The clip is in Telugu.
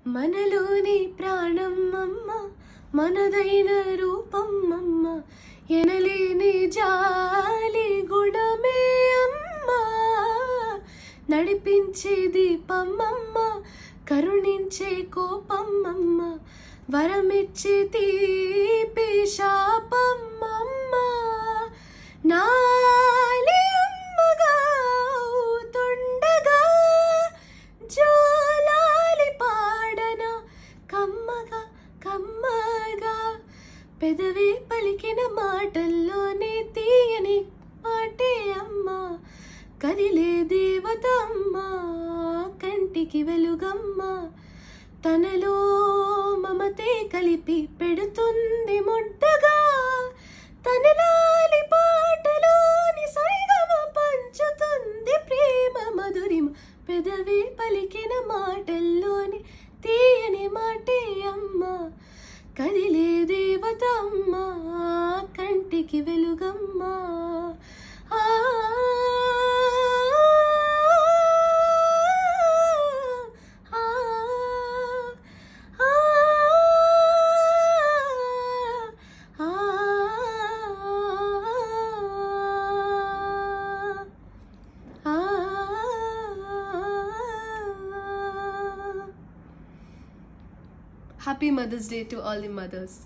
మనలోని ప్రాణం అమ్మ, మనదైన రూపం అమ్మ, ఎనలేని జాలి గుణమే అమ్మ, నడిపించే దీపం అమ్మ, కరుణించే కోపం అమ్మ, వరమిచ్చే తీపి శాపం అమ్మ, నాలి అమ్మగా అవుతుండగా జోలాలి పాడన కమ్మగా కమ్మగా, పెదవి పలికిన మాటల్లోనే తీయని మాటే అమ్మ, కదిలే దేవత అమ్మ, కంటికి వెలుగమ్మ, తనలో మమతే కలిపి పెడుతుంది ముద్దగా, తన లాలి పాటలోని సరిగమ పంచుతుంది ప్రేమ మధురిమ, పెదవి పలికిన మాటల్లోని తీయని మాటే అమ్మ, కదిలే దేవత అమ్మ, కంటికి వెలుగమ్మ. Happy Mother's Day to all the mothers.